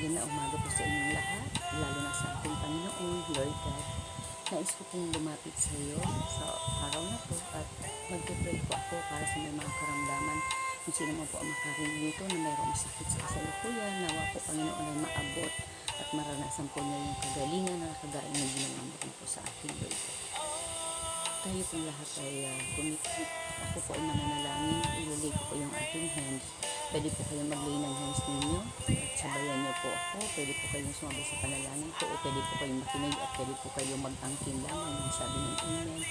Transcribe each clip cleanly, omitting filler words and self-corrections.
Magandang umaga po sa inyong lahat, lalo na sa ating Panginoon, Lord God. Nais ko pong lumapit sa iyo sa araw na to at mag-pray po ako para sa may mga karamdaman. Kung sino man po ang makarinig nito na mayroong sakit sa kasalukuyan, nawa po Panginoon ay maabot at maranasan po niya yung kagalingan na kagaya ng ginawa mo po sa ating Lord God. Tayo pong lahat ay kumikit. Ako po ay mananalangin, ilulay ko po yung ating hands. Pwede po kayong mag-lay ng hands ninyo at sabayan niyo po ako. Pwede po kayong sumabay sa panalangin ko o pwede po kayong makinig at pwede po kayong mag-angkin lamang yung sabi ng Amen.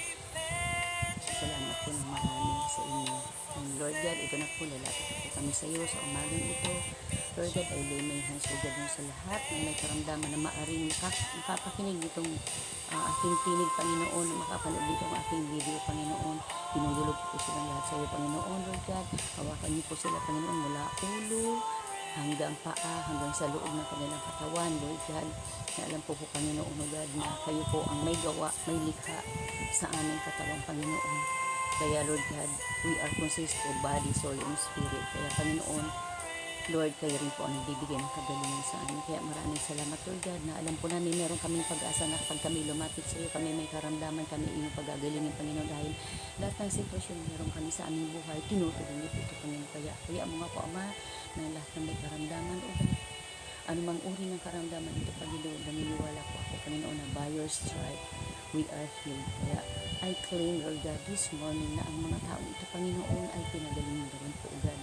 Salamat po ng marami sa inyo. And Lord God, ito na po, lalapit po kami sa iyo sa umagang ito. Lord God, I lay my hands po God sa lahat ng may karamdaman na maaring makapakinig nitong aking tinig, Panginoon, makapanood dito ang aking video, Panginoon. Pinululog po silang lahat sa iyo, Panginoon, Lord God. Hawakan niyo po sila, Panginoon, mula ulo hanggang paa, hanggang sa loob ng kanilang katawan, Lord God. Na alam po po, Panginoon, God, na kayo po ang may gawa, may likha sa aming katawang, Panginoon. Kaya, Lord God, we are consist of body, soul, and spirit. Kaya, Panginoon, Lord, kayo rin po ang nagbibigay ng kagalingan sa amin. Kaya maraming salamat, Lord God, na alam po namin meron kaming pag-asa na kapag kami lumapit sa iyo, kami may karamdaman, kami inyong pagagalingin, Panginoon, dahil lahat ng sitwasyon meron kami sa aming buhay, tinutuloy niyo po ito, Panginoon. Kaya mo nga po, Ama, na lahat ng may karamdaman, o God, anumang uri ng karamdaman ito, Panginoon, naniniwala po ako, Panginoon, na by your stripe, we are healed. Kaya I claim, Lord God, this morning na ang mga taong ito, Panginoon, ay pinagaling na rin po, God.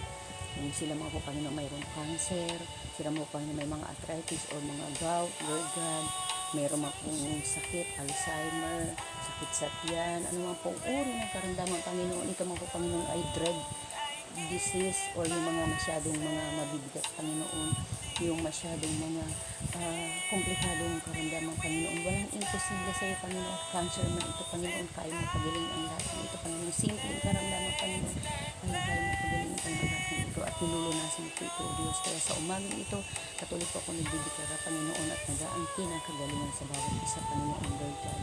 Kung sila mga po, Panginoon, mayroong cancer, sila mga po, Panginoon, may mga arthritis or mga gout, Lord God, mayroong mga pong sakit, Alzheimer, sakit sa tiyan, anumang pong uri ng karamdaman, Panginoon, ito mga po, Panginoon, ay dread disease or yung mga masyadong mga mabibigat, Panginoon, yung masyadong mga komplikadong karamdaman, Panginoon. Walang imposible sa iyo, Panginoon. Cancer man ito, Panginoon, kaya mo pagaling ang lahat ng ito, Panginoon. Simpleng karamdaman, Panginoon, kaya mo pagaling ang lahat ng ito at nilulunasin ito, Diyos. Kaya sa umagang ito, patuloy po ako nagbibigara, Panginoon, at nag-aangkin ang kagalingan sa bawat isa, Panginoon, Lord God.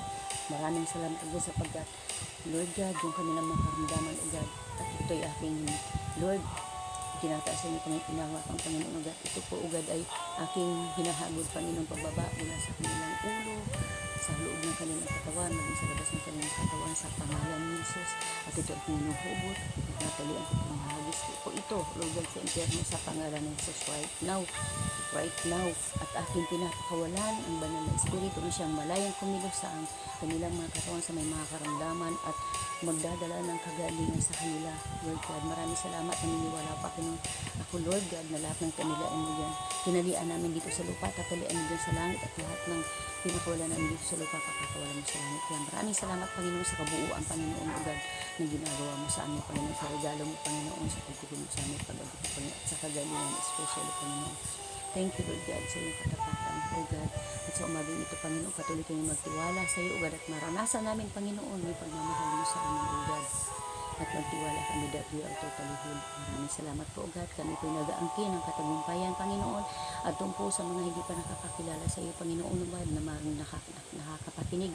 Maraming salamat po sapagkat, Lord God, yung kanilang mga karamdaman, O God, at ito'y aking, Lord, tinataas niyo kami pinawak ang Panginoon, ugat. Ito po, ugad, ay aking hinahagod, Panginoon, pababa mula sa kanilang ulo, sa loob ng kanilang katawan, maging sa labas ng kanilang katawan, sa pangalan ni Jesus. At ito ang hinuhubot, natalian ko ng hagis po ito, Lord God, sa impyerno, sa pangalan ni Jesus right now, at aking pinapakawalan ang banal na espiritu na siyang malayang kumilos sa kanilang mga katawan, sa may mga karamdaman, at magdadala ng kagalingan sa kanila, Lord God. Maraming salamat, naniniwala pa ako, Lord God, na lahat ng kanilaan mo yan, tinalian namin dito sa lupa, tatalian mo dyan sa langit, at lahat ng pinakawalan namin dito sa lupa, pakakawalan mo sa langit. Kaya maraming salamat, Panginoon, sa kabuuan, Panginoon, O God, na ginagawa mo sa amin, Panginoon, sa regalo mo, Panginoon, sa pagkukunin sa amin, pag-abot, Panginoon, at sa kagalingan, especially, Panginoon. Thank you, Lord God, sa iyong katapatan, O God. At sa umagang ito, Panginoon, patuloy kami magtiwala sa iyo, O God, at maranasan namin, Panginoon, may pagmamahal mo sa amin, O God. At magtiwala kami that we are totally healed. Maraming salamat po, O God. Kami po'y nag-aangkin ng katagumpayan, Panginoon, at po sa mga hindi pa nakakakilala sa iyo, Panginoon, O God, na nakakapakinig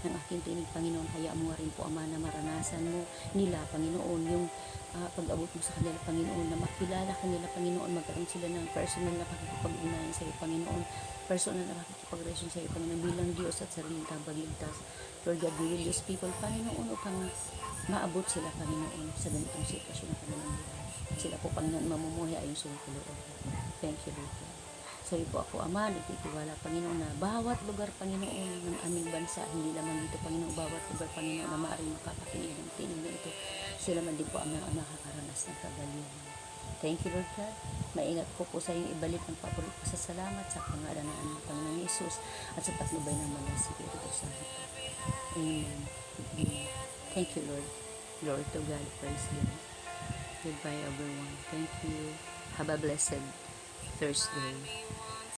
ng aking tinig, Panginoon. Kaya mo rin po, Ama, na maranasan mo nila, Panginoon, yung pag-abot mo sa kanila, Panginoon, na makilala kanila, Panginoon, magkaroon sila ng personal na pakikipag-ugnayan sa iyo, Panginoon, personal na pakikipag-relasyon sa iyo, Panginoon, bilang Diyos at sariling tagapagligtas. Lord God, we will use people, Panginoon, upang maabot sila, Panginoon, sa ganitong sitwasyon ng kanilang buhay. Sila po, Panginoon, mamumuhay ayon sa iyong kalooban. Thank you, Lord God. Sa iyo po ako, Ama, nagtitiwala, Panginoon, na bawat lugar, Panginoon, ng aming bansa, hindi lamang dito, Panginoon, bawat lugar, Panginoon, na maaaring makapakinig ng tinig na ito, sila man din po ang nakakaranas ng kagalingan. Thank you, Lord God. Maingat ko po sa iyong ibalik ang papulit ko sa salamat sa pangalan ng aming Panginoon Jesus at sa patnubay ng mga Espiritu Santo. Amen. Amen. Thank you, Lord. Glory to God. Praise God. Goodbye, everyone. Thank you. Have a blessed Thursday.